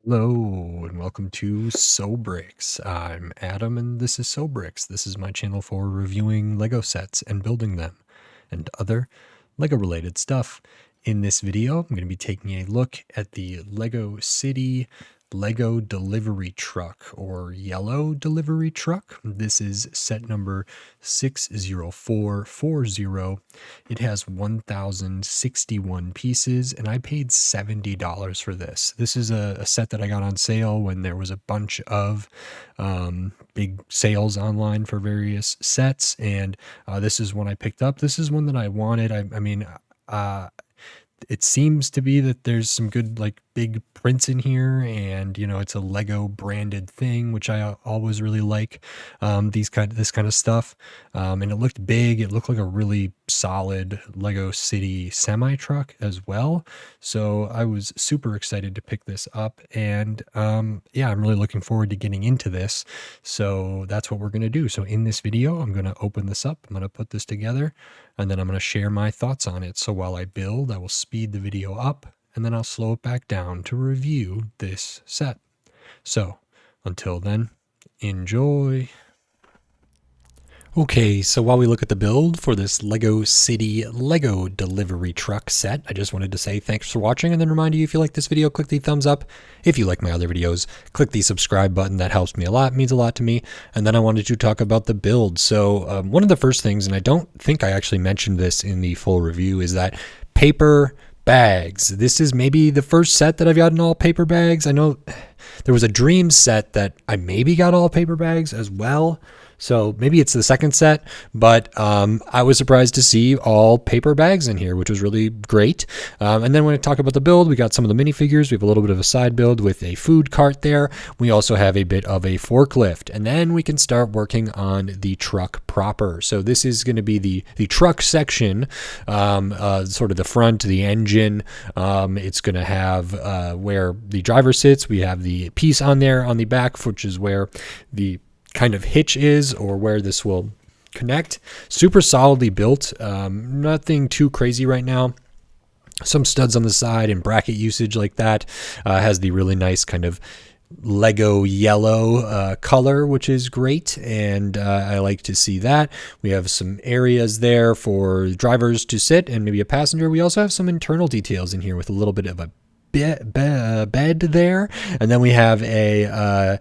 Hello and welcome to SoBricks. I'm Adam and this is SoBricks. This is my channel for reviewing Lego sets and building them and other Lego related stuff. In this video, I'm going to be taking a look at the Lego City Lego delivery truck or yellow delivery truck. This is set number 60440. It has 1,061 pieces and I paid $70 for this. This is a set that I got on sale when there was a bunch of big sales online for various sets, and this is one I picked up. This is one that I wanted. I mean, it seems to be that there's some good like big prints in here, and it's a Lego branded thing, which I always really like, this kind of stuff. And it looked big. It looked like a really solid Lego City semi truck as well. So I was super excited to pick this up, and yeah, I'm really looking forward to getting into this. So that's what we're going to do. So in this video, I'm going to open this up. I'm going to put this together, and then I'm going to share my thoughts on it. So while I build, I will speed the video up, and then I'll slow it back down to review this set. So until then, enjoy. Okay, so while we look at the build for this Lego City Lego delivery truck set, I just wanted to say thanks for watching, and then remind you, if you like this video, click the thumbs up. If you like my other videos, click the subscribe button. That helps me a lot, means a lot to me. And then I wanted to talk about the build. So one of the first things, and I don't think I actually mentioned this in the full review, is that paper bags. This is maybe the first set that I've gotten all paper bags. I know there was a dream set that I maybe got all paper bags as well. So maybe it's the second set, but I was surprised to see all paper bags in here, which was really great. And then when I talk about the build, we got some of the minifigures. We have a little bit of a side build with a food cart there. We also have a bit of a forklift, and then we can start working on the truck proper. So this is going to be the truck section, sort of the front, the engine. It's going to have where the driver sits. We have the piece on there on the back, which is where the kind of hitch is, or where this will connect. Super solidly built, nothing too crazy right now. Some studs on the side and bracket usage like that. Has the really nice kind of Lego yellow color, which is great, and I like to see that. We have some areas there for drivers to sit and maybe a passenger. We also have some internal details in here with a little bit of a bed there, and then we have a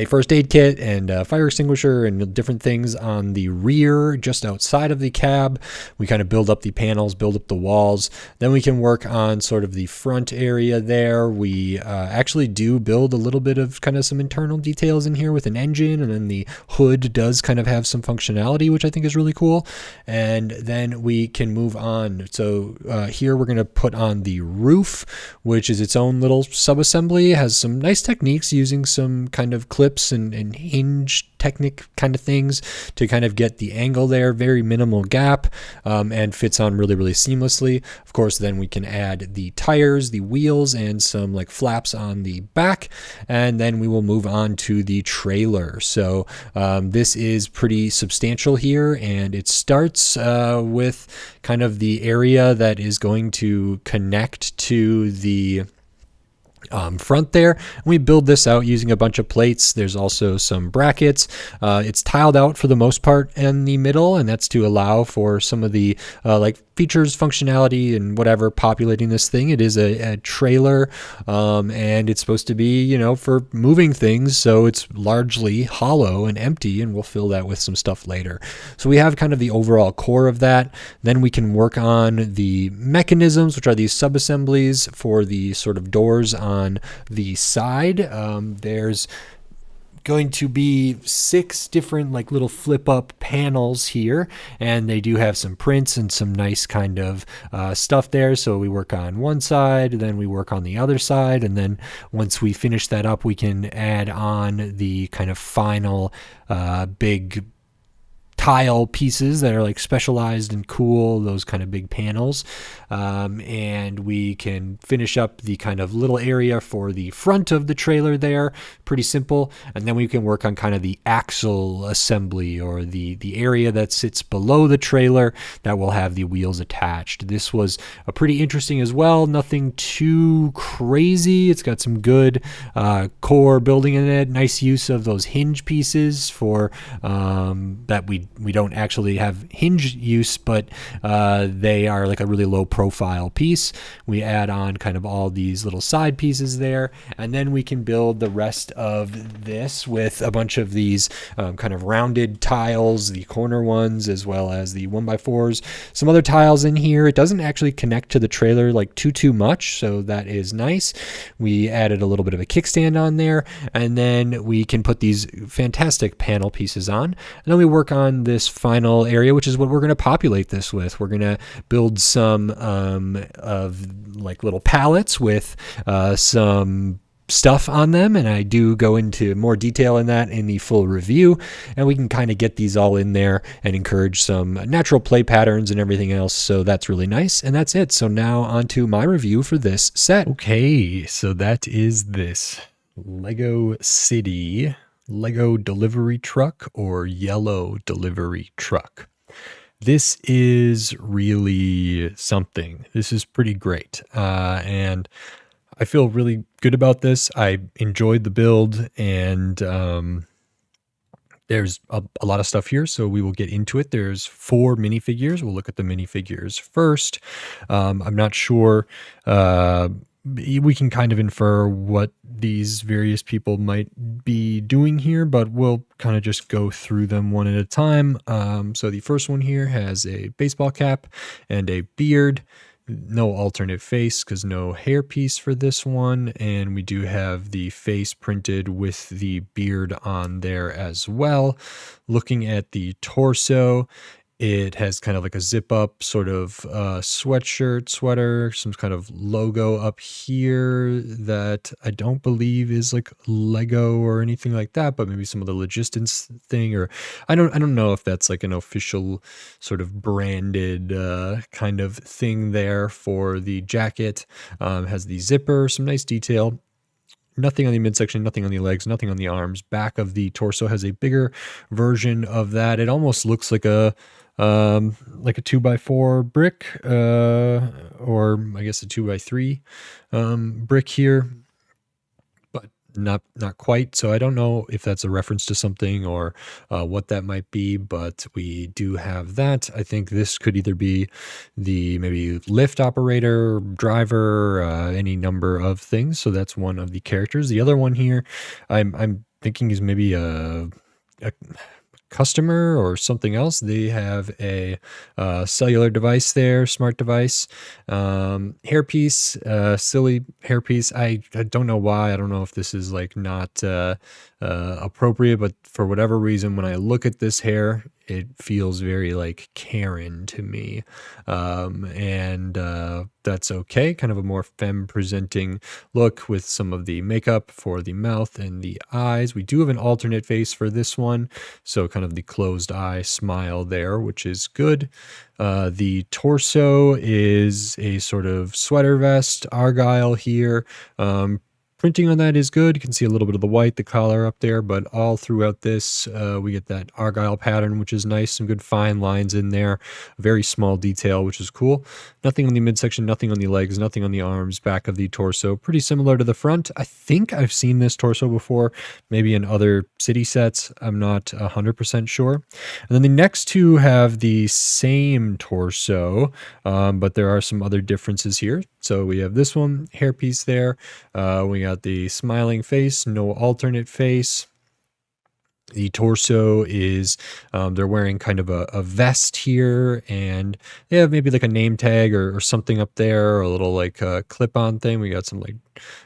first aid kit and a fire extinguisher and different things on the rear just outside of the cab. We kind of build up the panels, build up the walls. Then we can work on sort of the front area there. We actually do build a little bit of kind of some internal details in here with an engine, and then the hood does kind of have some functionality, which I think is really cool. And then we can move on. So here we're going to put on the roof, which is its own little sub-assembly. It has some nice techniques using some kind of clips and hinge technique kind of things to kind of get the angle there. Very minimal gap, and fits on really, really seamlessly. Of course, then we can add the tires, the wheels, and some like flaps on the back, and then we will move on to the trailer. So this is pretty substantial here, and it starts with kind of the area that is going to connect to the front there. We build this out using a bunch of plates. There's also some brackets. It's tiled out for the most part in the middle, and that's to allow for some of the like features, functionality, and whatever populating this thing. It is a trailer, and it's supposed to be, for moving things, so it's largely hollow and empty, and we'll fill that with some stuff later. So we have kind of the overall core of that. Then we can work on the mechanisms, which are these sub-assemblies for the sort of doors on the side. There's going to be 6 different like little flip up panels here, and they do have some prints and some nice kind of stuff there. So we work on one side, then we work on the other side, and then once we finish that up, we can add on the kind of final big tile pieces that are like specialized and cool, those kind of big panels. And we can finish up the kind of little area for the front of the trailer there. Pretty simple. And then we can work on kind of the axle assembly, or the area that sits below the trailer that will have the wheels attached. This was a pretty interesting as well. Nothing too crazy. It's got some good core building in it. Nice use of those hinge pieces for that we don't actually have hinge use, but they are like a really low profile piece. We add on kind of all these little side pieces there, and then we can build the rest of this with a bunch of these kind of rounded tiles, the corner ones, as well as the 1x4s. Some other tiles in here. It doesn't actually connect to the trailer like too much, so that is nice. We added a little bit of a kickstand on there, and then we can put these fantastic panel pieces on. And then we work on this final area, which is what we're going to populate this with. We're going to build some of like little pallets with some stuff on them, and I do go into more detail in that in the full review, and we can kind of get these all in there and encourage some natural play patterns and everything else, so that's really nice. And that's it. So now on to my review for this set. Okay, so that is this Lego City Lego delivery truck, or yellow delivery truck. This is really something. This is pretty great, and I feel really good about this. I enjoyed the build, and there's a lot of stuff here, so we will get into it. There's 4 minifigures. We'll look at the minifigures first. I'm not sure. We can kind of infer what these various people might be doing here, but we'll kind of just go through them one at a time. So the first one here has a baseball cap and a beard. No alternate face because no hairpiece for this one, and we do have the face printed with the beard on there as well. Looking at the torso, it has kind of like a zip up sort of sweater, some kind of logo up here that I don't believe is like Lego or anything like that, but maybe some of the logistics thing, or I don't know if that's like an official sort of branded kind of thing there for the jacket. Has the zipper, some nice detail. Nothing on the midsection, nothing on the legs, nothing on the arms. Back of the torso has a bigger version of that. It almost looks like a 2x4 brick, or I guess a 2x3 brick here, but not quite. So I don't know if that's a reference to something or what that might be, but we do have that. I think this could either be the maybe lift operator, driver, any number of things. So that's one of the characters. The other one here, I'm thinking is maybe a customer or something else. They have a cellular device there, smart device, hairpiece, silly hairpiece. I don't know why. I don't know if this is like not appropriate, but for whatever reason, when I look at this hair, it feels very like Karen to me, and that's okay. Kind of a more femme presenting look with some of the makeup for the mouth and the eyes. We do have an alternate face for this one, so kind of the closed eye smile there, which is good. The torso is a sort of sweater vest, argyle here. Printing on that is good. You can see a little bit of the white, the collar up there, but all throughout this, we get that argyle pattern, which is nice. Some good fine lines in there. Very small detail, which is cool. Nothing on the midsection, nothing on the legs, nothing on the arms, back of the torso. Pretty similar to the front. I think I've seen this torso before, maybe in other city sets. I'm not 100% sure. And then the next two have the same torso, but there are some other differences here. So we have this one, hairpiece there. We got the smiling face, no alternate face. The torso is, they're wearing kind of a vest here, and they have maybe like a name tag or something up there, or a little like clip-on thing. We got some like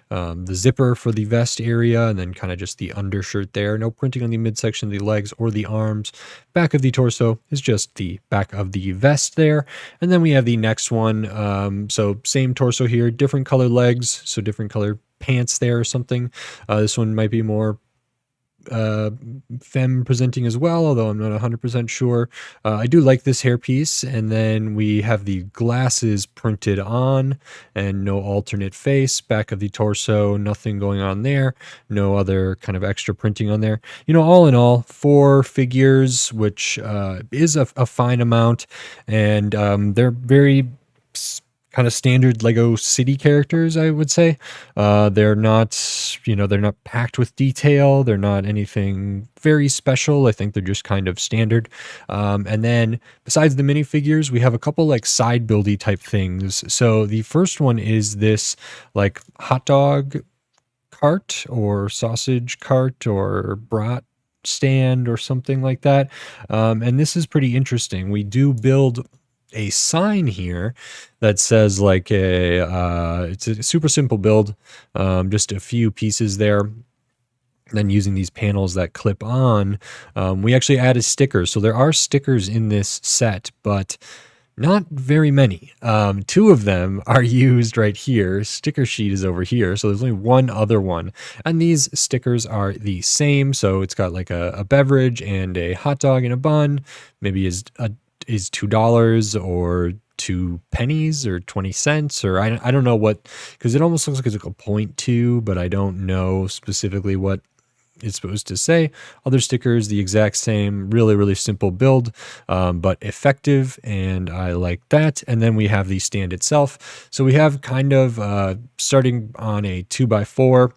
the zipper for the vest area, and then kind of just the undershirt there. No printing on the midsection of the legs or the arms. Back of the torso is just the back of the vest there. And then we have the next one. So same torso here, different color legs, so different color pants there or something. This one might be more femme presenting as well, although I'm not 100% sure. I do like this hairpiece. And then we have the glasses printed on and no alternate face. Back of the torso, nothing going on there. No other kind of extra printing on there. All in all, 4 figures, which is a fine amount. And they're very kind of standard Lego City characters, I would say. They're not, they're not packed with detail. They're not anything very special. I think they're just kind of standard. And then besides the minifigures, we have a couple like side buildy type things. So the first one is this like hot dog cart or sausage cart or brat stand or something like that. And this is pretty interesting. We do build a sign here that says like it's a super simple build, just a few pieces there. Then using these panels that clip on, we actually added stickers. So there are stickers in this set, but not very many. 2 of them are used right here. Sticker sheet is over here. So there's only one other one. And these stickers are the same. So it's got like a beverage and a hot dog in a bun. Maybe is $2 or 2 pennies or 20 cents, or I don't know what, because it almost looks like it's like a 0.2, but I don't know specifically what it's supposed to say. Other stickers, the exact same, really, really simple build, but effective, and I like that. And then we have the stand itself. So we have kind of starting on a 2x4.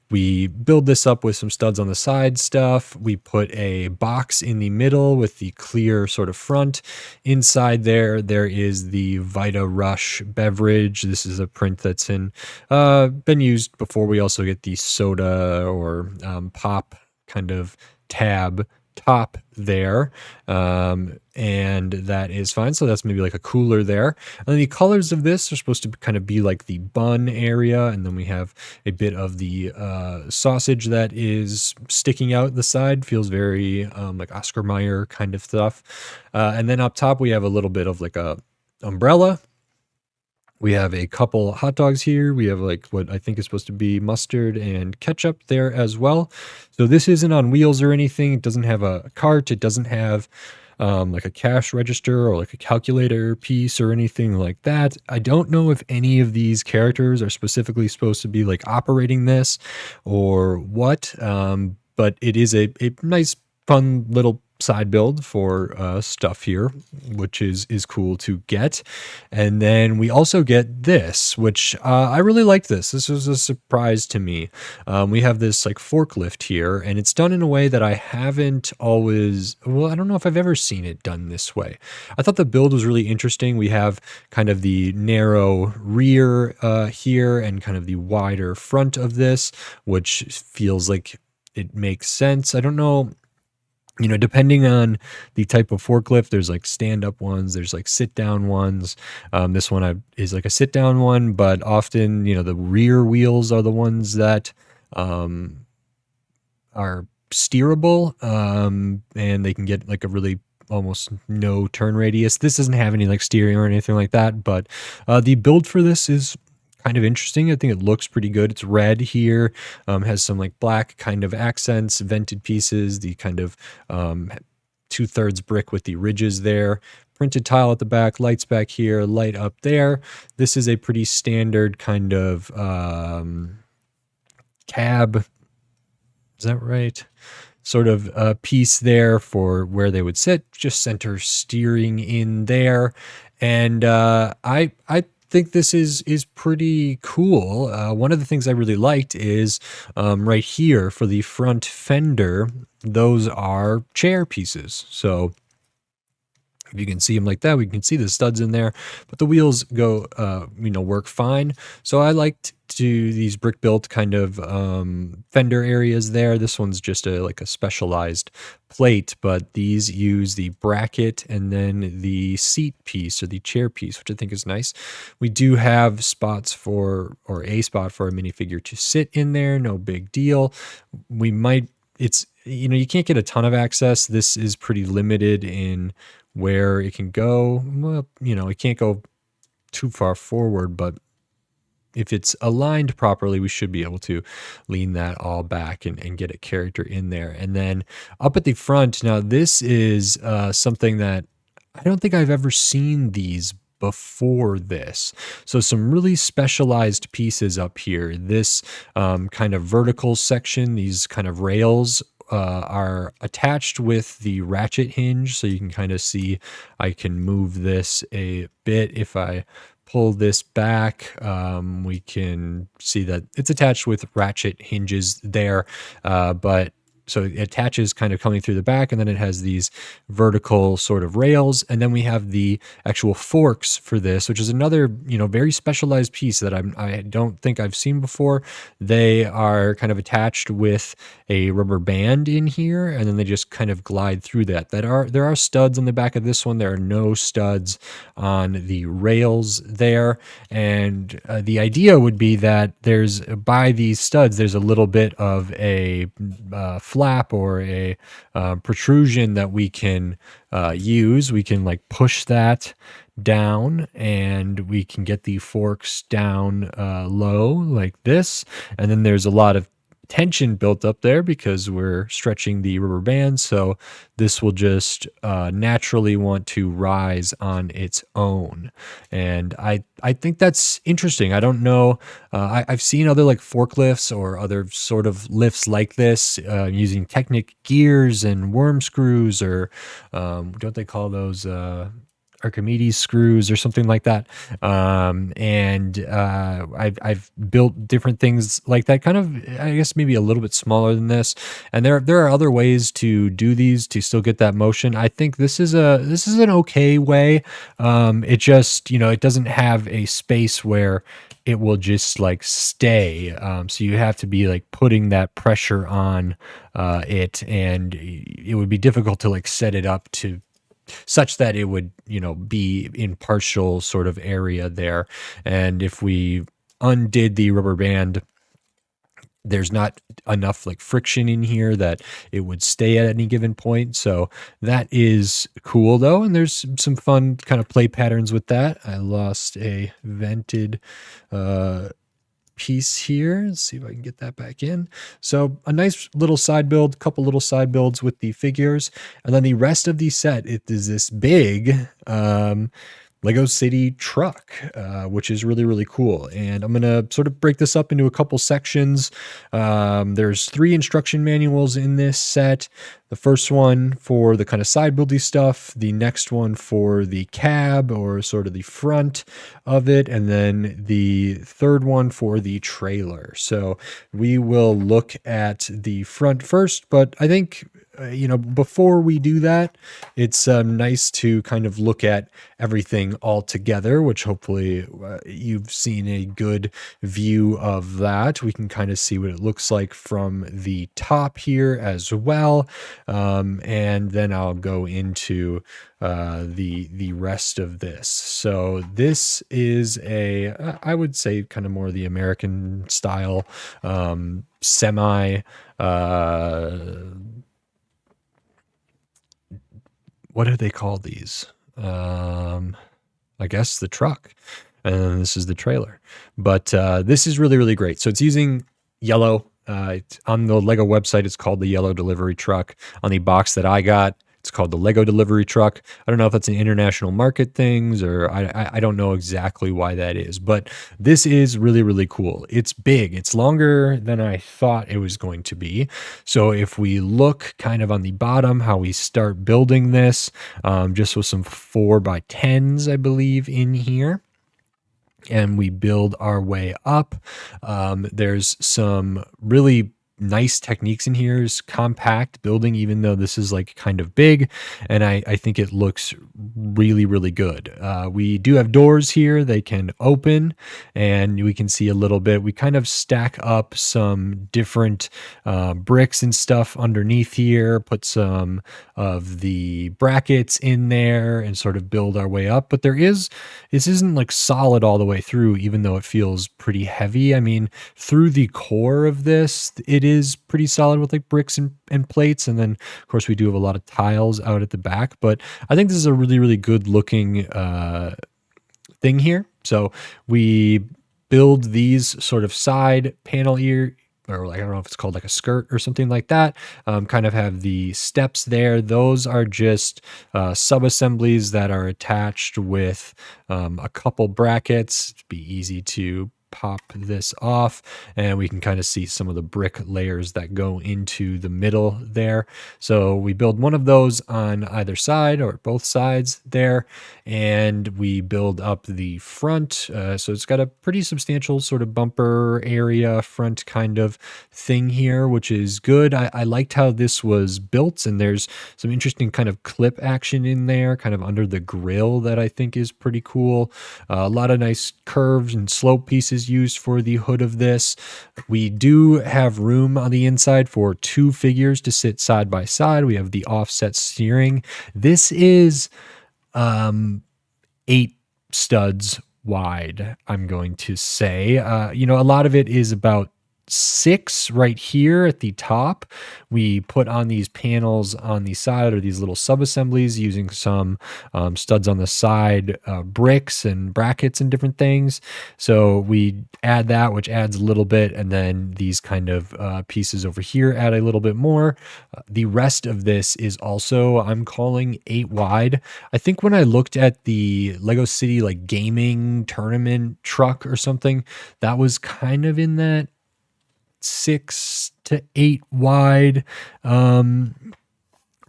We build this up with some studs on the side stuff. We put a box in the middle with the clear sort of front. Inside there is the Vita Rush beverage. This is a print that's been used before. We also get the soda or pop kind of tab top there, and that is fine. So that's maybe like a cooler there. And then the colors of this are supposed to kind of be like the bun area, and then we have a bit of the sausage that is sticking out the side. Feels very like Oscar Mayer kind of stuff. And then up top we have a little bit of like a umbrella. We have a couple hot dogs here. We have like what I think is supposed to be mustard and ketchup there as well. So this isn't on wheels or anything. It doesn't have a cart. It doesn't have like a cash register or like a calculator piece or anything like that. I don't know if any of these characters are specifically supposed to be like operating this or what, but it is a nice, fun little side build for stuff here, which is cool to get. And then we also get this, which I really like this. This was a surprise to me. We have this like forklift here, and it's done in a way that I haven't always, well, I don't know if I've ever seen it done this way. I thought the build was really interesting. We have kind of the narrow rear here and kind of the wider front of this, which feels like it makes sense. I don't know, depending on the type of forklift, there's like stand-up ones, there's like sit-down ones. This one is like a sit-down one, but often, the rear wheels are the ones that are steerable, and they can get like a really almost no turn radius. This doesn't have any like steering or anything like that, but the build for this is kind of interesting. I think it looks pretty good. It's red here, has some like black kind of accents, vented pieces, the kind of 2/3 brick with the ridges there, printed tile at the back, lights back here, light up there. This is a pretty standard kind of cab. Is that right? Sort of a piece there for where they would sit, just center steering in there. And I think this is pretty cool. One of the things I really liked is right here for the front fender, those are chair pieces. So if you can see them like that, we can see the studs in there, but the wheels go, work fine. So I liked these brick built kind of fender areas there. This one's just like a specialized plate, but these use the bracket and then the seat piece or the chair piece, which I think is nice. We do have spots or a spot for a minifigure to sit in there. No big deal. You can't get a ton of access. This is pretty limited in where it can go. Well, it can't go too far forward, but if it's aligned properly, we should be able to lean that all back and get a character in there. And then up at the front, now this is something that I don't think I've ever seen these before this. So some really specialized pieces up here. This kind of vertical section, these kind of rails are attached with the ratchet hinge. So you can kind of see I can move this a bit. If I pull this back, we can see that it's attached with ratchet hinges there, but so it attaches kind of coming through the back, and then it has these vertical sort of rails. And then we have the actual forks for this, which is another, very specialized piece that I don't think I've seen before. They are kind of attached with a rubber band in here, and then they just kind of glide through that. There are studs on the back of this one. There are no studs on the rails there. And the idea would be that by these studs, there's a little bit of a flap or a protrusion that we can use. We can like push that down, and we can get the forks down low like this. And then there's a lot of tension built up there because we're stretching the rubber band. So this will just naturally want to rise on its own. And I think that's interesting. I don't know. I've seen other like forklifts or other sort of lifts like this using Technic gears and worm screws, or don't they call those Archimedes screws or something like that. I've built different things like that, kind of, I guess, maybe a little bit smaller than this. And there are other ways to do these to still get that motion. I think this is an okay way. It just, it doesn't have a space where it will just like stay. So you have to be like putting that pressure on it, and it would be difficult to like set it up to such that it would, be in partial sort of area there. And if we undid the rubber band, there's not enough like friction in here that it would stay at any given point. So that is cool though. And there's some fun kind of play patterns with that. I lost a vented piece here. Let's see if I can get that back in. So a nice little side build, couple little side builds with the figures. And then the rest of the set, it is this big Lego City truck, which is really, really cool. And I'm going to sort of break this up into a couple sections. There's 3 instruction manuals in this set. The first one for the kind of side buildy stuff, the next one for the cab or sort of the front of it, and then the third one for the trailer. So we will look at the front first, but I think before we do that, it's nice to kind of look at everything all together, which hopefully you've seen a good view of that. We can kind of see what it looks like from the top here as well. And then I'll go into the rest of this. So this is I would say kind of more the American style semi what do they call these? I guess the truck. And this is the trailer. But this is really, really great. So it's using yellow. On the Lego website, it's called the yellow delivery truck. On the box that I got, it's called the Lego delivery truck. I don't know if that's an international market things, or I don't know exactly why that is, but this is really, really cool. It's big. It's longer than I thought it was going to be. So if we look kind of on the bottom, how we start building this, just with some 4x10s, I believe, in here, and we build our way up. There's some really nice techniques in here. Is compact building, even though this is like kind of big, and I think it looks really, really good. We do have doors here. They can open, and we can see a little bit. We kind of stack up some different bricks and stuff underneath here, put some of the brackets in there, and sort of build our way up. But this isn't like solid all the way through, even though it feels pretty heavy. I mean, through the core of this, it is pretty solid with like bricks and plates. And then of course we do have a lot of tiles out at the back, but I think this is a really, really good looking thing here. So we build these sort of side panel ear, or like, I don't know if it's called like a skirt or something like that, kind of have the steps there. Those are just sub-assemblies that are attached with a couple brackets. It'd be easy to pop this off, and we can kind of see some of the brick layers that go into the middle there. So we build one of those on either side or both sides there, and we build up the front. So it's got a pretty substantial sort of bumper area front kind of thing here, which is good. I liked how this was built, and there's some interesting kind of clip action in there, kind of under the grill, that I think is pretty cool. A lot of nice curves and slope pieces used for the hood of this. We do have room on the inside for 2 figures to sit side by side. We have the offset steering. This is 8 studs wide, I'm going to say. A lot of it is about 6 right here at the top. We put on these panels on the side, or these little sub-assemblies, using some studs on the side, bricks and brackets and different things. So we add that, which adds a little bit, and then these kind of pieces over here add a little bit more. The rest of this is also, I'm calling 8 wide. I think when I looked at the Lego City like gaming tournament truck or something, that was kind of in that 6 to 8 wide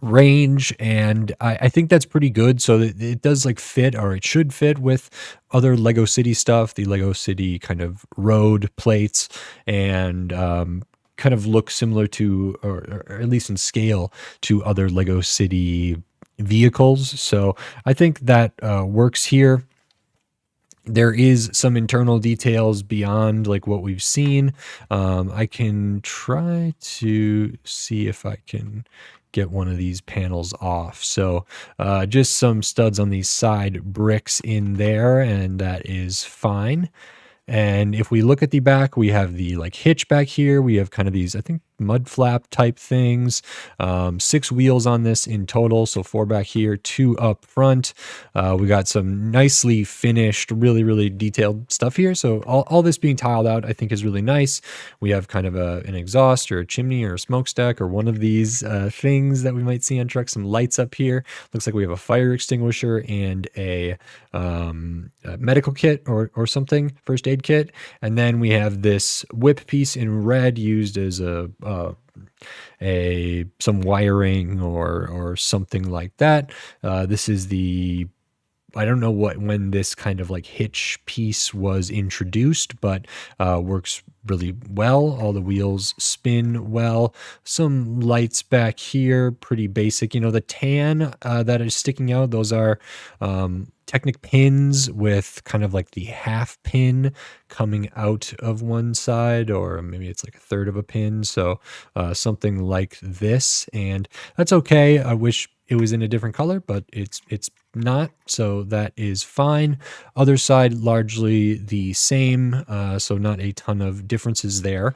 range, and I think that's pretty good. So it does like fit, or it should fit, with other Lego City stuff, the Lego City kind of road plates, and kind of look similar to, or at least in scale, to other Lego City vehicles. So I think that works here. There is some internal details beyond like what we've seen. I can try to see if I can get one of these panels off. So just some studs on these side bricks in there, and that is fine. And if we look at the back, we have the like hitch back here. We have kind of these, I think, mud flap type things. 6 wheels on this in total. So 4 back here, 2 up front. We got some nicely finished, really, really detailed stuff here. So all this being tiled out, I think, is really nice. We have kind of an exhaust or a chimney or a smokestack, or one of these things that we might see on trucks. Some lights up here. Looks like we have a fire extinguisher and a medical kit or something, first aid kit. And then we have this whip piece in red, used as some wiring or something like that. This is I don't know when this kind of like hitch piece was introduced, but works really well. All the wheels spin well. Some lights back here, pretty basic. The tan that is sticking out, those are Technic pins with kind of like the half pin coming out of one side, or maybe it's like a third of a pin. So something like this, and that's okay. I wish it was in a different color, but it's not, so that is fine. Other side, largely the same, so not a ton of differences there.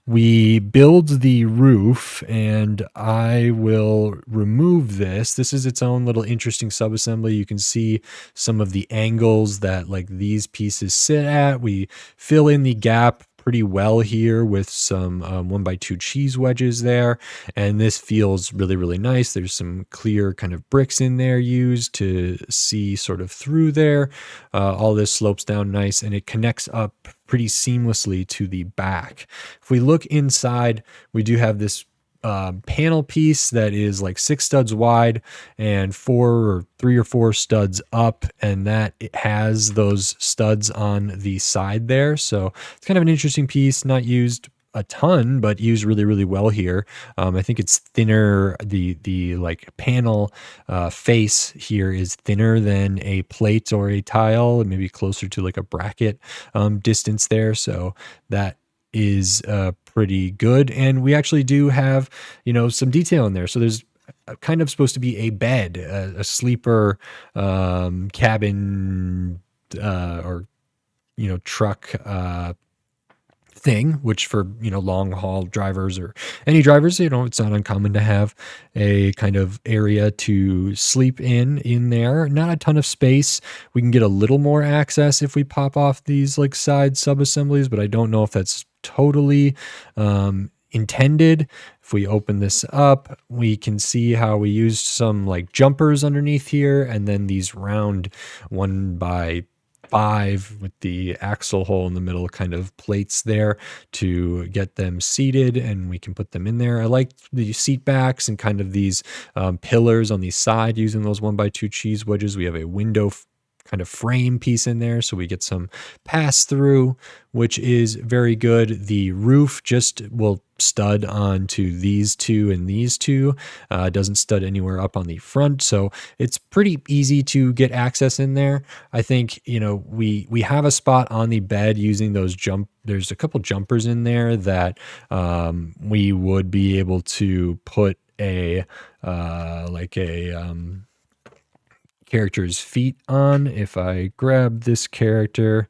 We build the roof, and I will remove this. This is its own little interesting subassembly. You can see some of the angles that like these pieces sit at. We fill in the gap pretty well here with some 1x2 cheese wedges there, and this feels really, really nice. There's some clear kind of bricks in there used to see sort of through there. All this slopes down nice, and it connects up pretty seamlessly to the back. If we look inside, we do have this panel piece that is like 6 studs wide and 3 or 4 studs up, and that it has those studs on the side there. So it's kind of an interesting piece, not used a ton, but used really, really well here. I think it's thinner. The like panel face here is thinner than a plate or a tile, maybe closer to like a bracket distance there. So that is pretty good. And we actually do have, some detail in there. So there's kind of supposed to be a bed, a sleeper cabin or truck thing, which for, long haul drivers or any drivers, it's not uncommon to have a kind of area to sleep in there. Not a ton of space. We can get a little more access if we pop off these like side sub assemblies, but I don't know if that's totally intended. If we open this up, we can see how we used some like jumpers underneath here, and then these round 1x5 with the axle hole in the middle kind of plates there to get them seated, and we can put them in there. I like the seat backs and kind of these pillars on the side using those 1x2 cheese wedges. We have a window kind of frame piece in there, so we get some pass through, which is very good. The roof just will stud onto these two and these two. Doesn't stud anywhere up on the front, so it's pretty easy to get access in there. I think we have a spot on the bed using those there's a couple jumpers in there that we would be able to put a character's feet on. If I grab this character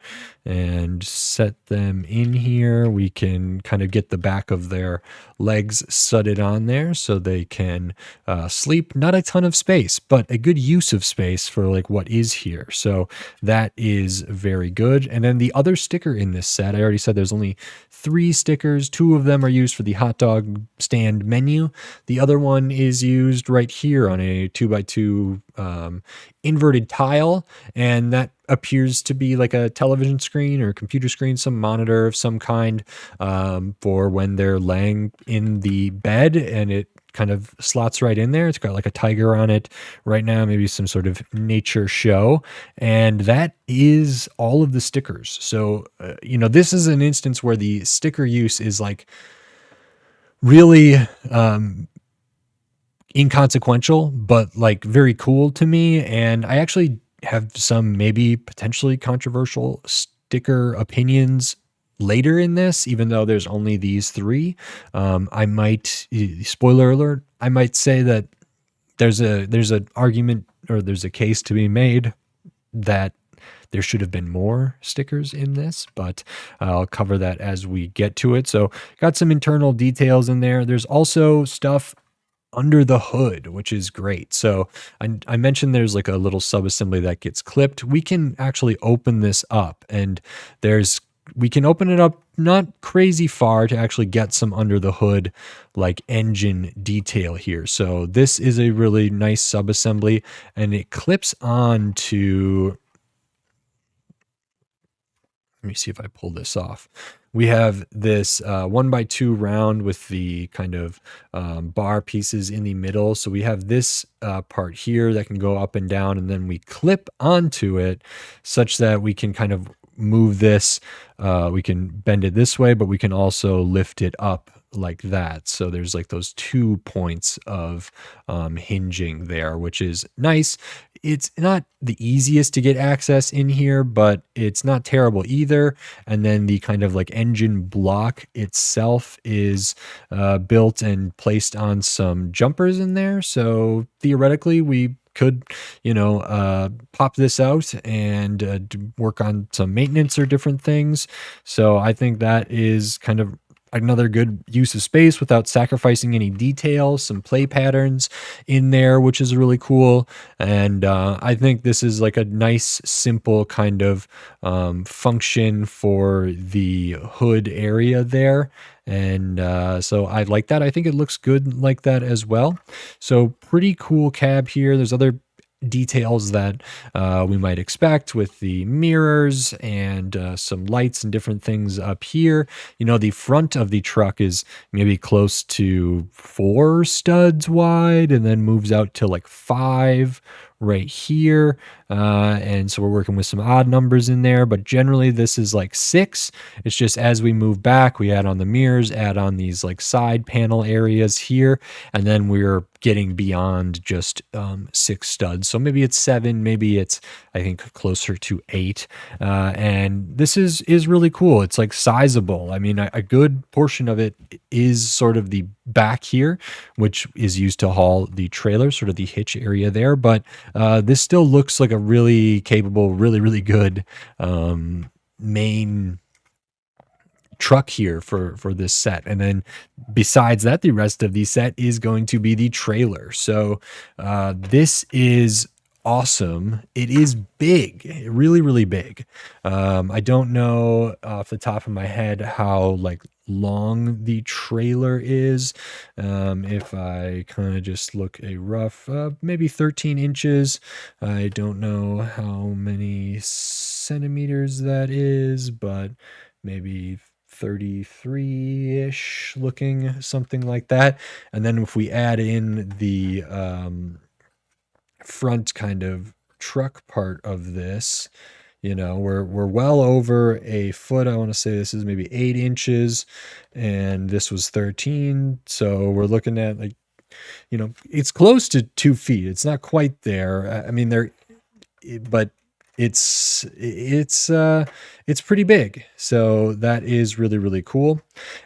and set them in here, we can kind of get the back of their legs studded on there so they can sleep. Not a ton of space, but a good use of space for like what is here. So that is very good. And then the other sticker in this set, I already said there's only 3 stickers. 2 of them are used for the hot dog stand menu. The other one is used right here on a 2x2 inverted tile, and that appears to be like a television screen or computer screen, some monitor of some kind, for when they're laying in the bed, and it kind of slots right in there. It's got like a tiger on it right now, maybe some sort of nature show, and that is all of the stickers. So this is an instance where the sticker use is like really inconsequential, but like very cool to me. And I actually have some maybe potentially controversial sticker opinions later in this, even though there's only these 3. I might, spoiler alert, I might say that there's an argument, or there's a case to be made that there should have been more stickers in this, but I'll cover that as we get to it. So got some internal details in there. There's also stuff under the hood, which is great. So I mentioned there's like a little sub-assembly that gets clipped. We can actually open this up, and we can open it up not crazy far to actually get some under the hood like engine detail here. So this is a really nice sub-assembly, and it clips on to, let me see if I pull this off. We have this 1x2 round with the kind of bar pieces in the middle. So we have this part here that can go up and down, and then we clip onto it such that we can kind of move this. We can bend it this way, but we can also lift it up like that. So there's like those 2 points of hinging there, which is nice. It's not the easiest to get access in here, but it's not terrible either. And then the kind of like engine block itself is built and placed on some jumpers in there. So theoretically, we could, pop this out and work on some maintenance or different things. So I think that is kind of another good use of space without sacrificing any details, some play patterns in there, which is really cool. And I think this is like a nice, simple kind of function for the hood area there. And so I like that. I think it looks good like that as well. So pretty cool cab here. There's other details that we might expect with the mirrors and some lights and different things up here. The front of the truck is maybe close to 4 studs wide, and then moves out to like 5 right here. And so we're working with some odd numbers in there, but generally this is like 6. It's just as we move back, we add on the mirrors, add on these like side panel areas here, and then we're getting beyond just 6 studs. So maybe it's 7, maybe it's, I think, closer to 8. And this is really cool. It's like sizable. I mean, a good portion of it is sort of the back here, which is used to haul the trailer, sort of the hitch area there. But this still looks like a really capable, really, really good main truck here for this set. And then besides that, the rest of the set is going to be the trailer. So this is awesome. It is big, really, really big. I don't know off the top of my head how like long the trailer is. If I kind of just look a rough, maybe 13 inches. I don't know how many centimeters that is, but maybe 33-ish looking, something like that. And then if we add in the front kind of truck part of this, we're well over a foot. I want to say this is maybe 8 inches, and this was 13. So we're looking at like, it's close to 2 feet. It's not quite there. I mean, but it's pretty big. So that is really, really cool.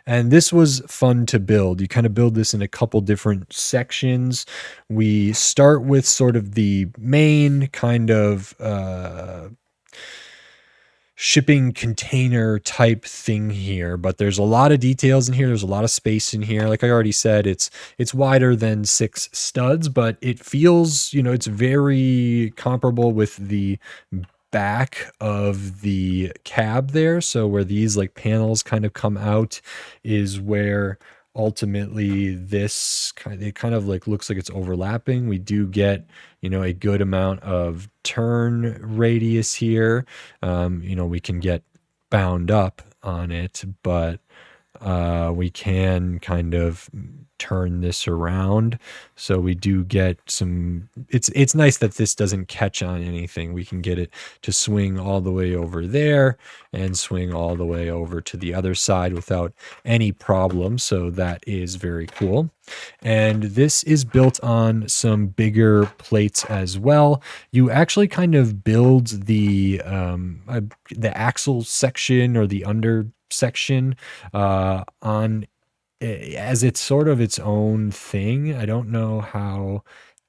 And this was fun to build. You kind of build this in a couple different sections. We start with sort of the main kind of shipping container type thing here, but there's a lot of details in here. There's a lot of space in here. Like I already said, it's wider than 6 studs, but it feels, it's very comparable with the back of the cab there. So where these like panels kind of come out is where ultimately it kind of like looks like it's overlapping. We do get, a good amount of turn radius here. We can get bound up on it, but we can kind of turn this around. So we do get some, it's nice that this doesn't catch on anything. We can get it to swing all the way over there and swing all the way over to the other side without any problem. So that is very cool. And this is built on some bigger plates as well. You actually kind of build the axle section or the under section on as it's sort of its own thing. I don't know how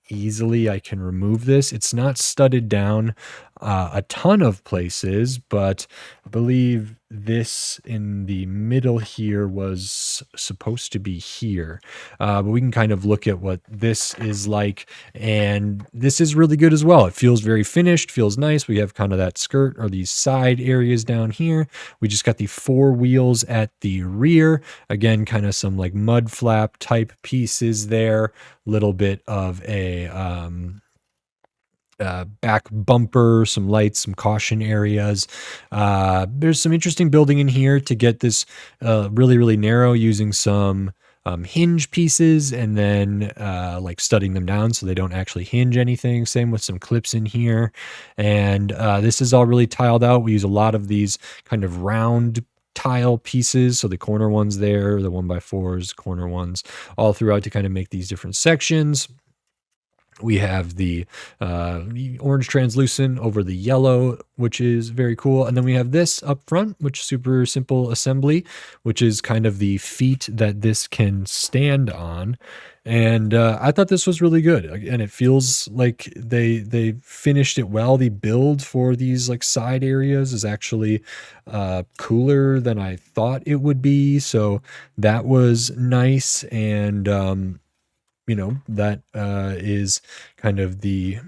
easily I can remove this. It's not studded down a ton of places, but I believe this in the middle here was supposed to be here. But we can kind of look at what this is like, and this is really good as well. It feels very finished, feels nice. We have kind of that skirt or these side areas down here. We just got the 4 wheels at the rear. Again, kind of some like mud flap type pieces there. Little bit of a back bumper, some lights, some caution areas. There's some interesting building in here to get this really, really narrow using some hinge pieces and then like studding them down so they don't actually hinge anything. Same with some clips in here. And this is all really tiled out. We use a lot of these kind of round tile pieces. So the corner ones there, the 1x4s, corner ones all throughout to kind of make these different sections. We have the orange translucent over the yellow, which is very cool. And then we have this up front, which is super simple assembly, which is kind of the feet that this can stand on. And I thought this was really good. And it feels like they finished it well. The build for these like side areas is actually cooler than I thought it would be. So that was nice. And that is kind of the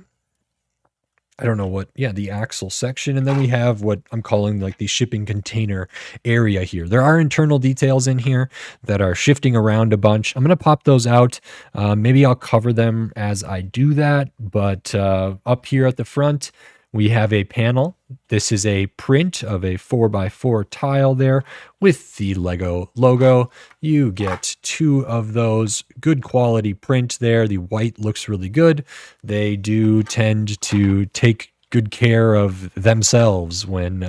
axle section. And then we have what I'm calling like the shipping container area here. There are internal details in here that are shifting around a bunch. I'm going to pop those out. Maybe I'll cover them as I do that. But up here at the front, we have a panel. This is a print of a 4x4 tile there with the Lego logo. You get 2 of those. Good quality print there. The white looks really good. They do tend to take good care of themselves when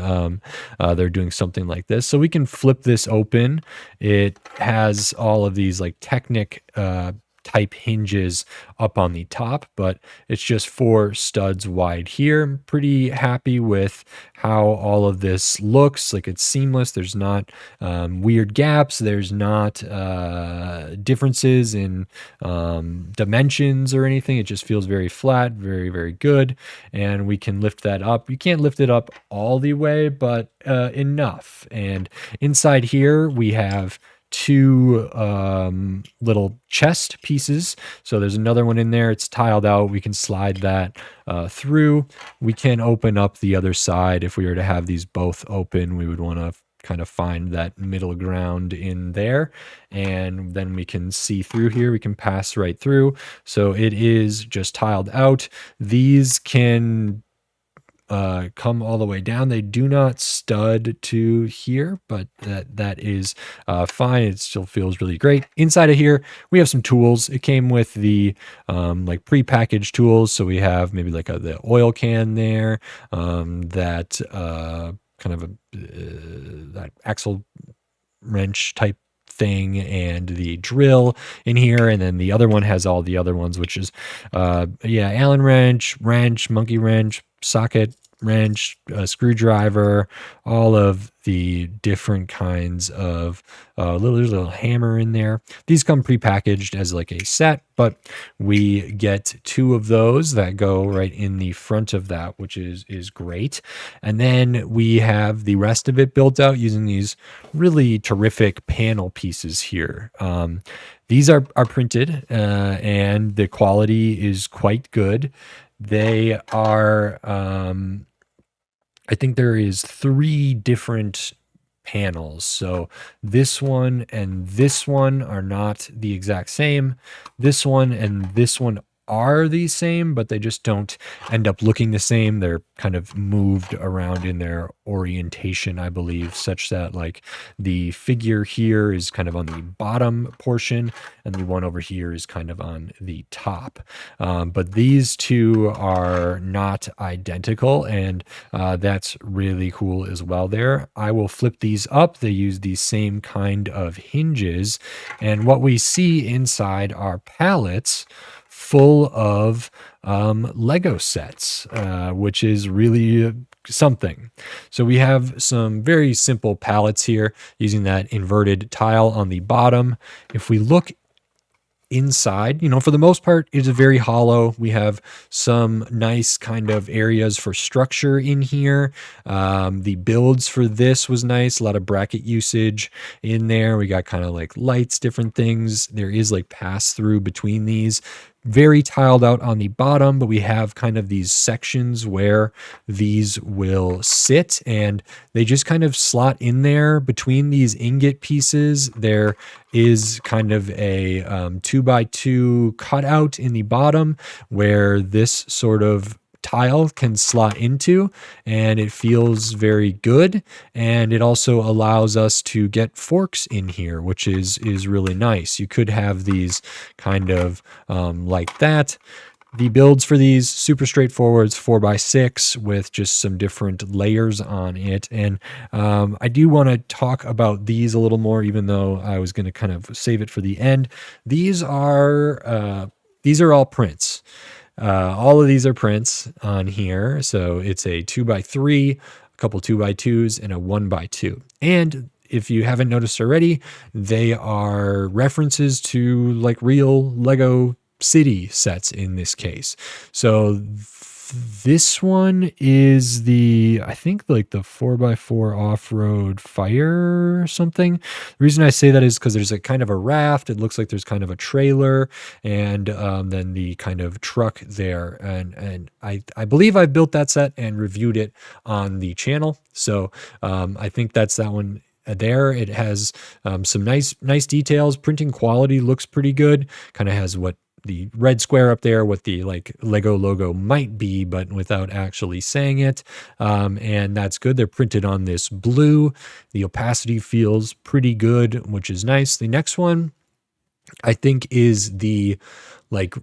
they're doing something like this. So we can flip this open. It has all of these like Technic type hinges up on the top, but it's just 4 studs wide here. I'm pretty happy with how all of this looks. Like, it's seamless. There's not weird gaps. There's not differences in dimensions or anything. It just feels very flat, very, very good. And we can lift that up. You can't lift it up all the way, but enough. And inside here, we have 2 little chest pieces. So there's another one in there. It's tiled out. We can slide that through. We can open up the other side. If we were to have these both open, we would want to kind of find that middle ground in there, and then we can see through here. We can pass right through. So it is just tiled out. These can come all the way down. They do not stud to here, but that is fine. It still feels really great. Inside of here, we have some tools. It came with the like pre-packaged tools. So we have maybe like the oil can there, that kind of that axle wrench type thing, and the drill in here. And then the other one has all the other ones, which is Allen wrench, monkey wrench, socket wrench, screwdriver, all of the different kinds of little hammer in there. These come pre-packaged as like a set, but we get 2 of those that go right in the front of that, which is great. And then we have the rest of it built out using these really terrific panel pieces here. These are printed, and the quality is quite good. They are, I think there is 3 different panels. So this one and this one are not the exact same. This one and this one are the same, but they just don't end up looking the same. They're kind of moved around in their orientation, I believe, such that like the figure here is kind of on the bottom portion and the one over here is kind of on the top. But these 2 are not identical, and that's really cool as well there. I will flip these up. They use the same kind of hinges, and what we see inside are pallets full of Lego sets, which is really something. So we have some very simple pallets here using that inverted tile on the bottom. If we look inside, for the most part, it's very hollow. We have some nice kind of areas for structure in here. The builds for this was nice. A lot of bracket usage in there. We got kind of like lights, different things. There is like pass through between these. Very tiled out on the bottom, but we have kind of these sections where these will sit, and they just kind of slot in there between these ingot pieces. There is kind of a 2x2 cutout in the bottom where this sort of tile can slot into, and it feels very good. And it also allows us to get forks in here, which is really nice. You could have these kind of like that. The builds for these, super straightforward, 4x6 with just some different layers on it. And I do want to talk about these a little more, even though I was going to kind of save it for the end. These are all prints. All of these are prints on here. So it's a 2x3, a couple 2x2s, and a 1x2. And if you haven't noticed already, they are references to like real Lego city sets in this case. So this one is I think like the 4x4 off-road fire or something. The reason I say that is because there's a kind of a raft. It looks like there's kind of a trailer, and then the kind of truck there. And I believe I built that set and reviewed it on the channel. So I think that's that one there. It has some nice details. Printing quality looks pretty good. Kind of has what the red square up there, what the like Lego logo might be, but without actually saying it. And that's good. They're printed on this blue. The opacity feels pretty good, which is nice. The next one, I think, is the like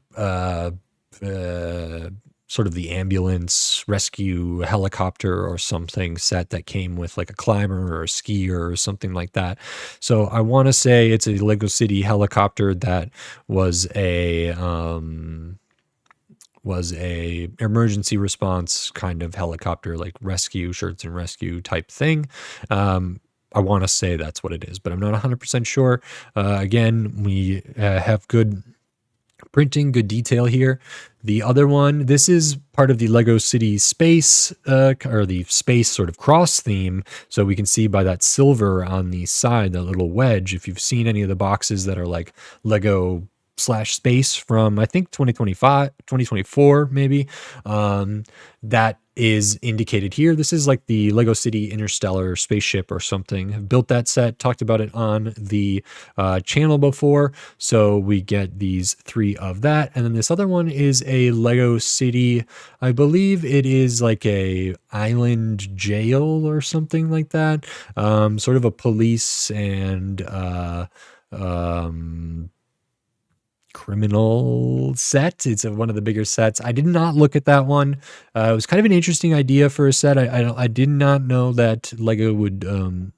sort of the ambulance rescue helicopter or something set that came with like a climber or a skier or something like that. So I want to say it's a Lego City helicopter that was a emergency response kind of helicopter, like rescue, search and rescue type thing. I want to say that's what it is, but I'm not 100% sure. Again, we have good printing, good detail here. The other one, this is part of the Lego City space, or the space sort of cross theme. So we can see by that silver on the side, that little wedge, if you've seen any of the boxes that are like Lego slash space from, I think 2024 maybe, that is indicated here. This is like the Lego City Interstellar spaceship or something. I've built that set, talked about it on the channel before. So we get these 3 of that. And then this other one is a Lego City, I believe it is like a island jail or something like that. Sort of a police and criminal set. It's one of the bigger sets. I did not look at that one. It was kind of an interesting idea for a set. I did not know that Lego would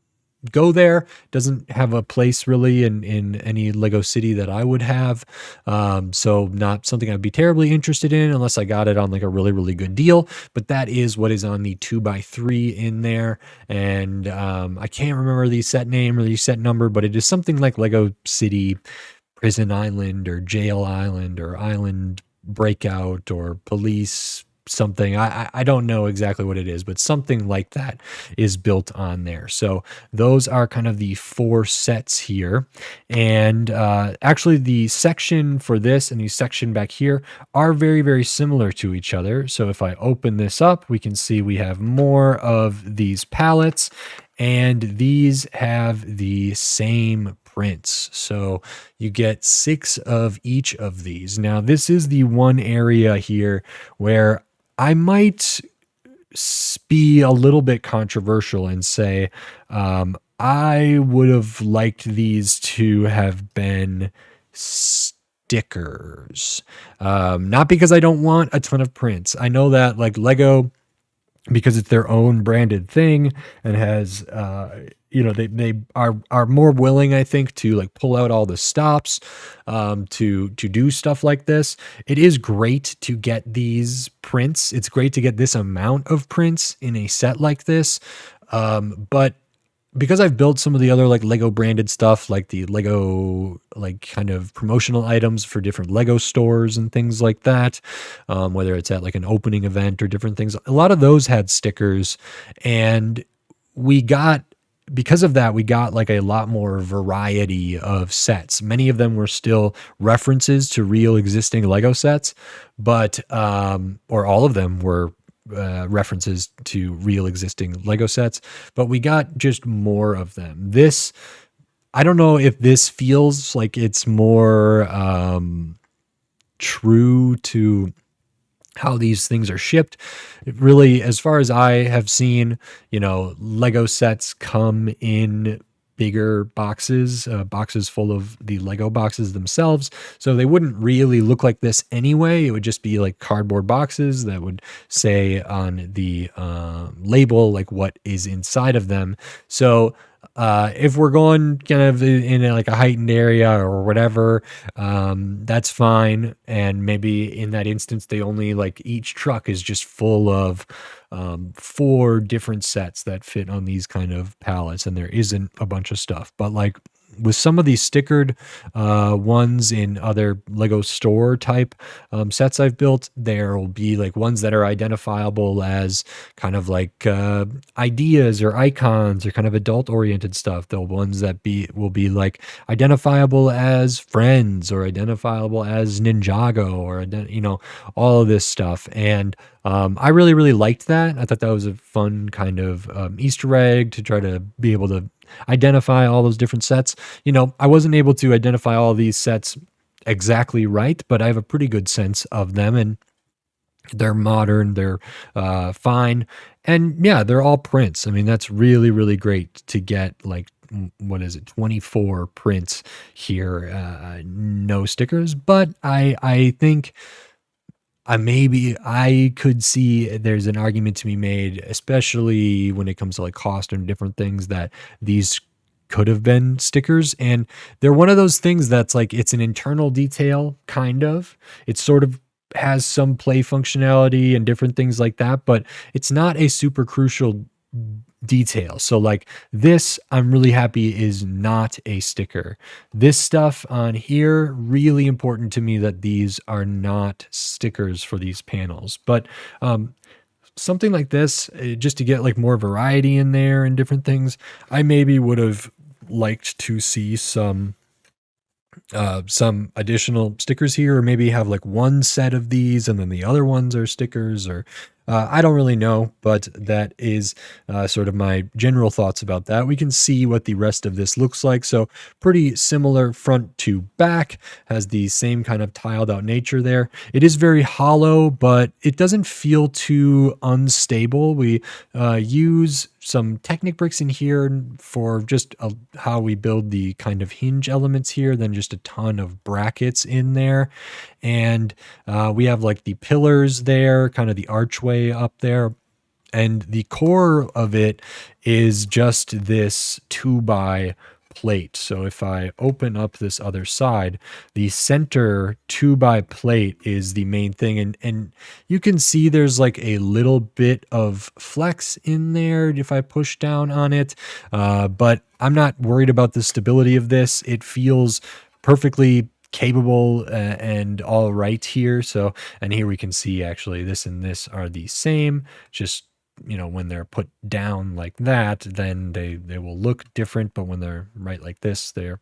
go there. Doesn't have a place really in any Lego City that I would have. So not something I'd be terribly interested in unless I got it on like a really, really good deal. But that is what is on the 2x3 in there. And I can't remember the set name or the set number, but it is something like Lego City Prison Island or Jail Island or Island Breakout or Police something. I don't know exactly what it is, but something like that is built on there. So those are kind of the 4 sets here. And actually the section for this and the section back here are very, very similar to each other. So if I open this up, we can see we have more of these pallets, and these have the same prints. So you get 6 of each of these. Now, this is the one area here where I might be a little bit controversial and say I would have liked these to have been stickers. Not because I don't want a ton of prints. I know that like Lego, because it's their own branded thing and has they are more willing, I think, to like pull out all the stops to do stuff like this. It is great to get these prints. It's great to get this amount of prints in a set like this, but because I've built some of the other like Lego branded stuff, like the Lego like kind of promotional items for different Lego stores and things like that, whether it's at like an opening event or different things, a lot of those had stickers, and because of that, we got like a lot more variety of sets. Many of them were still references to real existing Lego sets, but or all of them were references to real existing Lego sets, but we got just more of them. This, I don't know if this feels like it's more true to how these things are shipped. It really, as far as I have seen, Lego sets come in bigger boxes full of the Lego boxes themselves. So they wouldn't really look like this anyway. It would just be like cardboard boxes that would say on the label, like what is inside of them. So if we're going kind of in like a heightened area or whatever, that's fine. And maybe in that instance, they only like each truck is just full of 4 different sets that fit on these kind of pallets, and there isn't a bunch of stuff. But like with some of these stickered ones in other Lego store type sets I've built, there will be like ones that are identifiable as kind of like ideas or icons or kind of adult oriented stuff. The ones that will be like identifiable as Friends or identifiable as Ninjago or all of this stuff. And I really, really liked that. I thought that was a fun kind of Easter egg to try to be able to identify all those different sets. I wasn't able to identify all these sets exactly right, but I have a pretty good sense of them, and they're modern, they're fine, and yeah, they're all prints. I mean, that's really, really great to get like, what is it, 24 prints here, no stickers. But I think I could see there's an argument to be made, especially when it comes to like cost and different things, that these could have been stickers. And they're one of those things that's like it's an internal detail, kind of. It sort of has some play functionality and different things like that, but it's not a super crucial detail. So like this, I'm really happy is not a sticker. This stuff on here, really important to me that these are not stickers for these panels. But something like this, just to get like more variety in there and different things, I maybe would have liked to see some additional stickers here, or maybe have like one set of these and then the other ones are stickers, or I don't really know, but that is sort of my general thoughts about that. We can see what the rest of this looks like. So pretty similar front to back, has the same kind of tiled out nature there. It is very hollow, but it doesn't feel too unstable. We use some Technic bricks in here for just how we build the kind of hinge elements here, then just a ton of brackets in there. And we have like the pillars there, kind of the archway up there. And the core of it is just this 2x plate. So if I open up this other side, the center 2x plate is the main thing. And you can see there's like a little bit of flex in there if I push down on it. But I'm not worried about the stability of this. It feels perfectly capable and all right here. So, and here we can see actually this and this are the same, just when they're put down like that, then they will look different, but when they're right like this, they're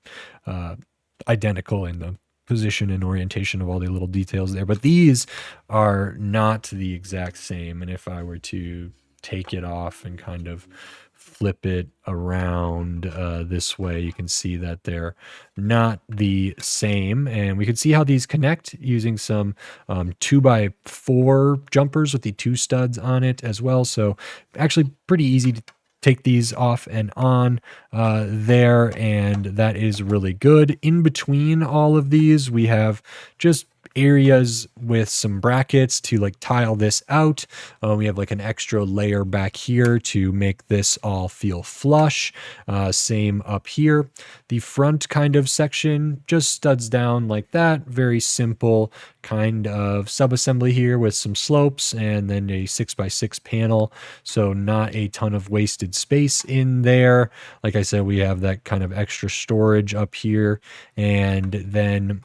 identical in the position and orientation of all the little details there. But these are not the exact same. And if I were to take it off and kind of flip it around this way, you can see that they're not the same. And we can see how these connect using some 2x4 jumpers with the 2 studs on it as well. So actually pretty easy to take these off and on there, and that is really good. In between all of these, we have just areas with some brackets to like tile this out. We have like an extra layer back here to make this all feel flush. Same up here. The front kind of section just studs down like that. Very simple kind of sub-assembly here with some slopes and then a 6x6 panel. So not a ton of wasted space in there. Like I said, we have that kind of extra storage up here, and then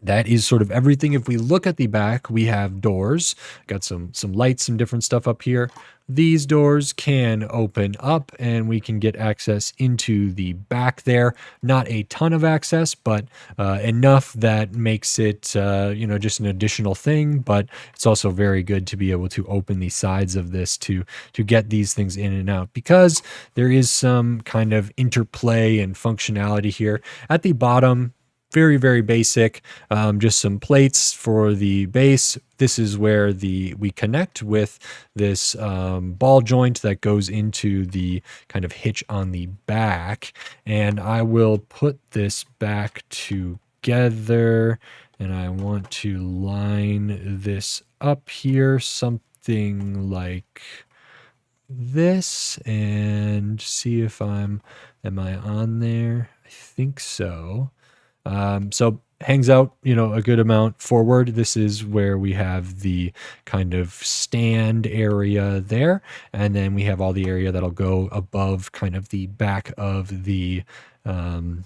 that is sort of everything. If we look at the back, we have doors, got some lights, some different stuff up here. These doors can open up and we can get access into the back there. Not a ton of access, but enough that makes it, just an additional thing. But it's also very good to be able to open the sides of this to get these things in and out, because there is some kind of interplay and functionality here. At the bottom, very, very basic, just some plates for the base. This is where we connect with this ball joint that goes into the kind of hitch on the back. And I will put this back together, and I want to line this up here, something like this, and see if am I on there? I think so. So hangs out, a good amount forward. This is where we have the kind of stand area there. And then we have all the area that'll go above kind of the back of the thing.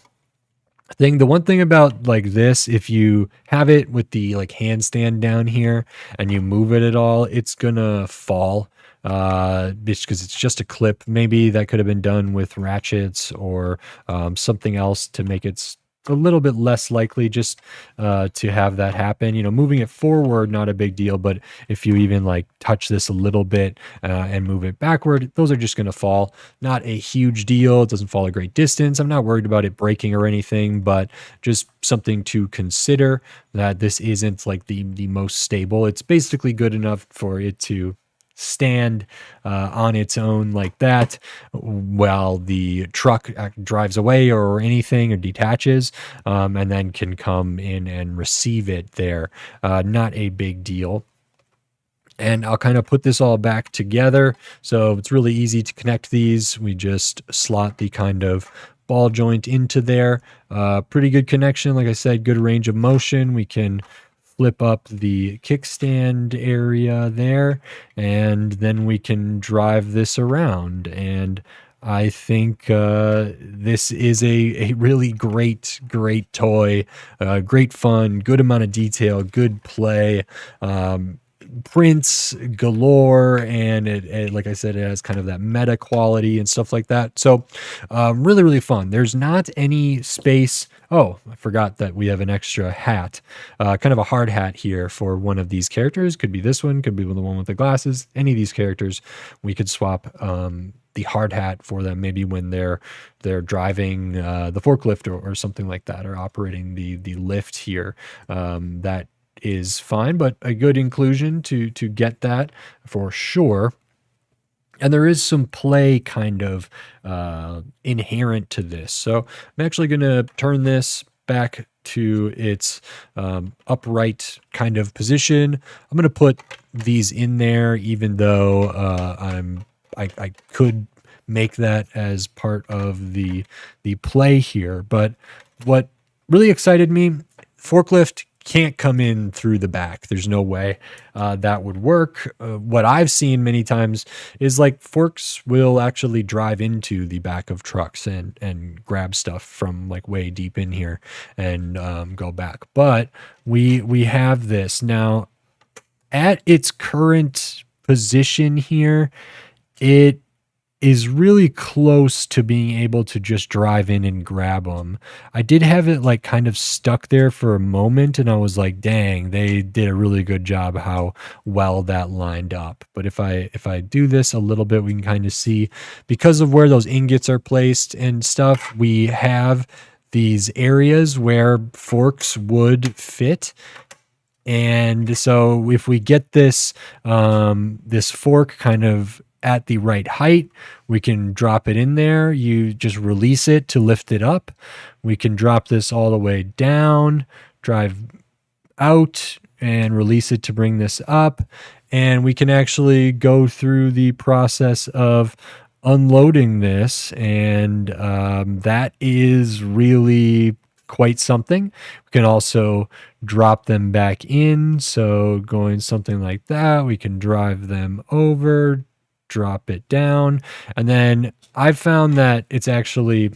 The one thing about like this, if you have it with the like handstand down here and you move it at all, it's gonna fall. Because it's just a clip. Maybe that could have been done with ratchets or something else to make it a little bit less likely just to have that happen. Moving it forward, not a big deal, but if you even like touch this a little bit and move it backward, those are just going to fall. Not a huge deal. It doesn't fall a great distance. I'm not worried about it breaking or anything, but just something to consider, that this isn't like the most stable. It's basically good enough for it to stand on its own like that while the truck drives away or anything or detaches, and then can come in and receive it there. Not a big deal. And I'll kind of put this all back together. So it's really easy to connect these. We just slot the kind of ball joint into there. Pretty good connection. Like I said, good range of motion. We can flip up the kickstand area there, and then we can drive this around. And I think this is a really great toy, great fun, good amount of detail, good play. Prints galore, and it, like I said, it has kind of that meta quality and stuff like that. So really fun. There's not any space. Oh, I forgot that we have an extra hat, kind of a hard hat here for one of these characters. Could be this one, could be the one with the glasses. Any of these characters, we could swap the hard hat for them, maybe when they're driving the forklift or something like that, or operating the lift here. That is fine, but a good inclusion to get that for sure. And there is some play kind of inherent to this. So I'm actually going to turn this back to its upright kind of position. I'm going to put these in there, even though I could make that as part of the play here. But what really excited me, forklift can't come in through the back. There's no way that would work. What I've seen many times is like forks will actually drive into the back of trucks and grab stuff from like way deep in here and go back. But we have this now at its current position here. It is really close to being able to just drive in and grab them. I did have it like kind of stuck there for a moment, and I was like, dang, they did a really good job how well that lined up. But if I do this a little bit, we can kind of see, because of where those ingots are placed and stuff, we have these areas where forks would fit. And so if we get this this fork kind of at the right height, we can drop it in there. You just release it to lift it up. We can drop this all the way down, drive out, and release it to bring this up. And we can actually go through the process of unloading this. And that is really quite something. We can also drop them back in. So going something like that, we can drive them over, drop it down. And then I've found that it's actually,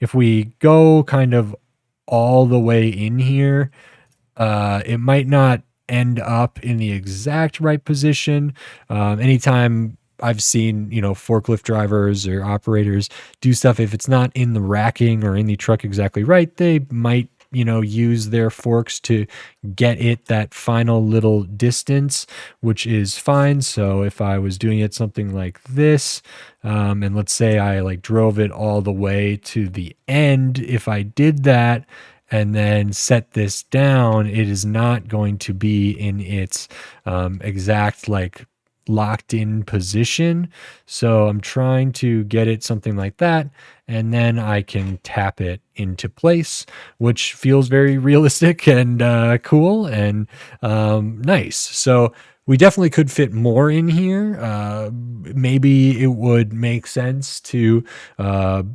if we go kind of all the way in here, it might not end up in the exact right position. Anytime I've seen, forklift drivers or operators do stuff, if it's not in the racking or in the truck exactly right, they might use their forks to get it that final little distance, which is fine. So if I was doing it something like this, and let's say I like drove it all the way to the end, if I did that and then set this down, it is not going to be in its exact like locked in position. So I'm trying to get it something like that, and then I can tap it into place, which feels very realistic and cool and nice. So we definitely could fit more in here. Maybe it would make sense to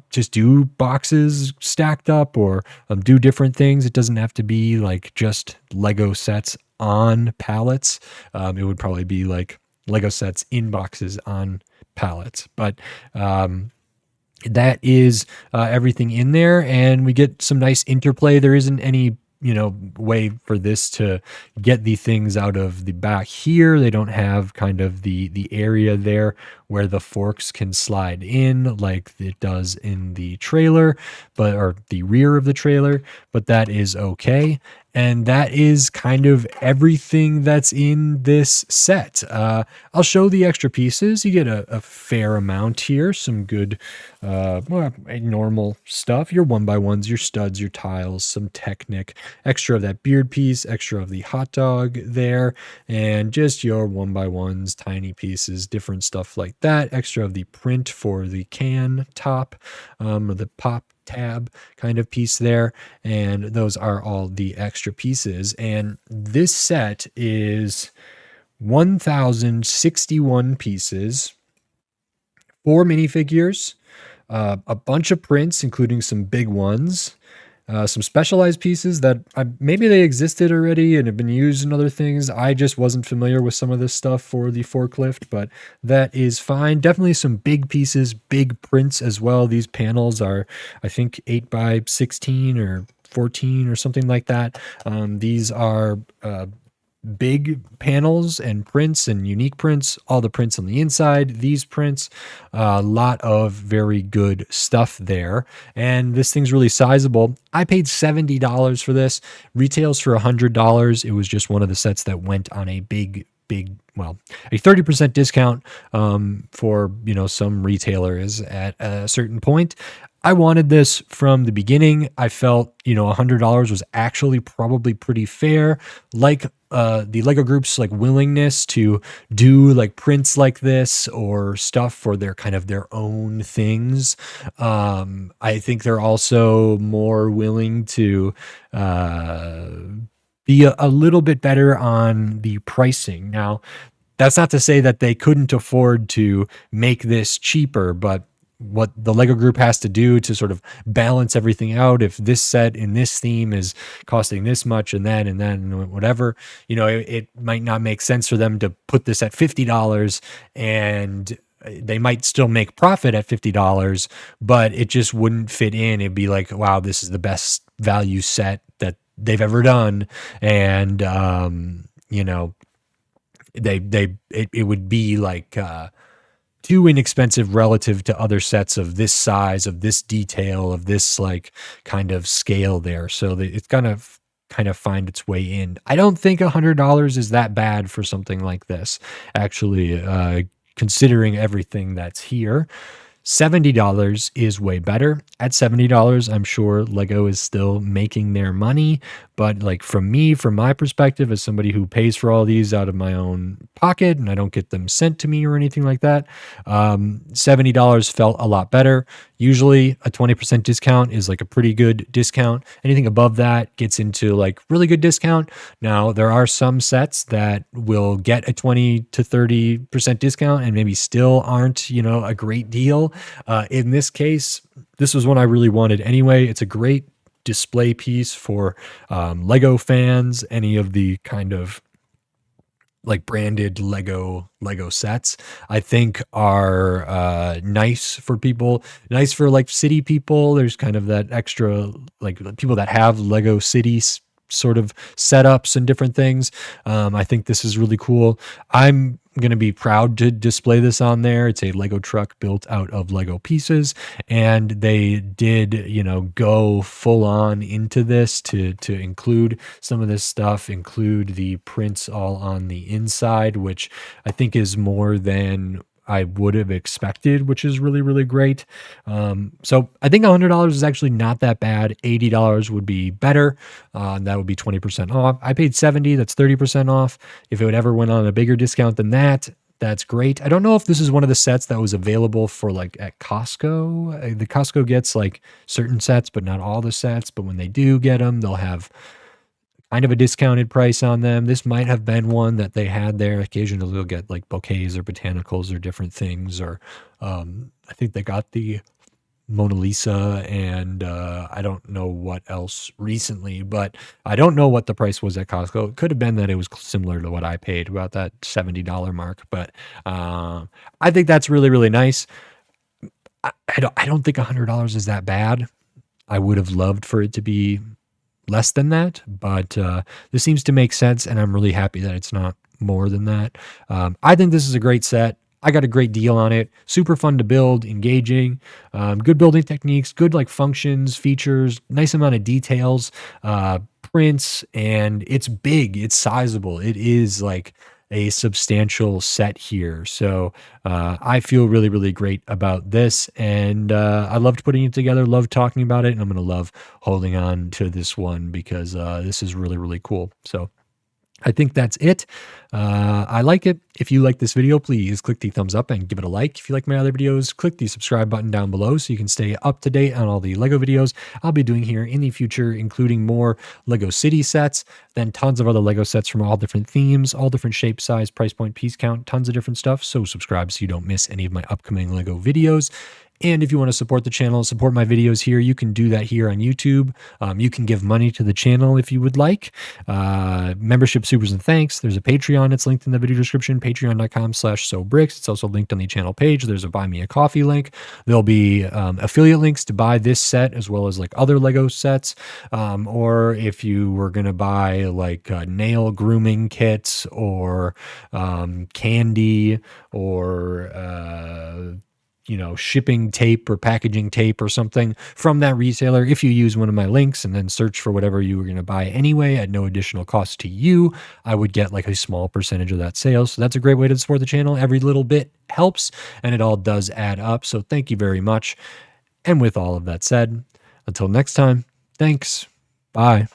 just do boxes stacked up, or do different things. It doesn't have to be like just Lego sets on pallets. It would probably be like Lego sets in boxes on pallets. But that is everything in there, and we get some nice interplay. There isn't any way for this to get the things out of the back here. They don't have kind of the area there where the forks can slide in like it does in the trailer, or the rear of the trailer, but that is okay. And that is kind of everything that's in this set. I'll show the extra pieces. You get a fair amount here, some good normal stuff, your 1x1s, your studs, your tiles, some Technic, extra of that beard piece, extra of the hot dog there, and just your 1x1s, tiny pieces, different stuff like that, extra of the print for the can top, or the pop tab kind of piece there, and those are all the extra pieces. And this set is 1,061 pieces, 4 minifigures, a bunch of prints, including some big ones, some specialized pieces that maybe they existed already and have been used in other things. I just wasn't familiar with some of this stuff for the forklift, but that is fine. Definitely some big pieces, big prints as well. These panels are, I think, 8x16 or 14 or something like that. These are big panels and prints and unique prints, all the prints on the inside, these prints, a lot of very good stuff there. And this thing's really sizable. I paid $70 for this, retails for $100. It was just one of the sets that went on a a 30% discount for, some retailers at a certain point. I wanted this from the beginning. I felt, $100 was actually probably pretty fair. Like the Lego Group's like willingness to do like prints like this or stuff for their kind of their own things. I think they're also more willing to be a little bit better on the pricing. Now, that's not to say that they couldn't afford to make this cheaper, but what the Lego Group has to do to sort of balance everything out, if this set in this theme is costing this much and that and whatever, it might not make sense for them to put this at $50, and they might still make profit at $50, but it just wouldn't fit in. It'd be like, wow, this is the best value set that they've ever done. And, it would be like, too inexpensive relative to other sets of this size, of this detail, of this like kind of scale there. So it's gonna kind of find its way in. I don't think $100 is that bad for something like this, actually, considering everything that's here. $70 is way better. At $70, I'm sure Lego is still making their money. But like from my perspective, as somebody who pays for all these out of my own pocket and I don't get them sent to me or anything like that, $70 felt a lot better. Usually a 20% discount is like a pretty good discount. Anything above that gets into like really good discount. Now, there are some sets that will get a 20 to 30% discount and maybe still aren't, a great deal. In this case, this was one I really wanted anyway. It's a great display piece for Lego fans, any of the kind of like branded Lego sets, I think are nice for people, nice for like city people. There's kind of that extra, like people that have Lego cities sort of setups and different things. I think this is really cool. I'm going to be proud to display this on there. It's a Lego truck built out of Lego pieces, and they did, go full on into this to include some of this stuff, include the prints all on the inside, which I think is more than I would have expected, which is really, really great. So I think $100 is actually not that bad. $80 would be better. That would be 20% off. I paid $70. That's 30% off. If it would ever went on a bigger discount than that, that's great. I don't know if this is one of the sets that was available for like at Costco. The Costco gets like certain sets, but not all the sets. But when they do get them, they'll have kind of a discounted price on them. This might have been one that they had there. Occasionally they'll get like bouquets or botanicals or different things. Or I think they got the Mona Lisa and I don't know what else recently, but I don't know what the price was at Costco. It could have been that it was similar to what I paid, about that $70 mark. But I think that's really, really nice. I don't think $100 is that bad. I would have loved for it to be less than that, but this seems to make sense, and I'm really happy that it's not more than that. I think this is a great set. I got a great deal on it. Super fun to build, engaging, good building techniques, good like functions, features, nice amount of details, prints, and it's big, it's sizable. It is like a substantial set here. So I feel really, really great about this. And I loved putting it together, loved talking about it. And I'm going to love holding on to this one because this is really, really cool. So I think that's it. I like it. If you like this video, please click the thumbs up and give it a like. If you like my other videos, click the subscribe button down below so you can stay up to date on all the LEGO videos I'll be doing here in the future, including more LEGO City sets, then tons of other LEGO sets from all different themes, all different shape, size, price point, piece count, tons of different stuff. So subscribe so you don't miss any of my upcoming LEGO videos. And if you want to support the channel, support my videos here, you can do that here on YouTube. You can give money to the channel if you would like. Membership, supers, and thanks. There's a Patreon. It's linked in the video description, patreon.com/SoBricks. It's also linked on the channel page. There's a buy me a coffee link. There'll be affiliate links to buy this set as well as like other LEGO sets. Or if you were going to buy like nail grooming kits or candy or shipping tape or packaging tape or something from that retailer. If you use one of my links and then search for whatever you were going to buy anyway at no additional cost to you, I would get like a small percentage of that sale. So that's a great way to support the channel. Every little bit helps and it all does add up. So thank you very much. And with all of that said, until next time, thanks. Bye.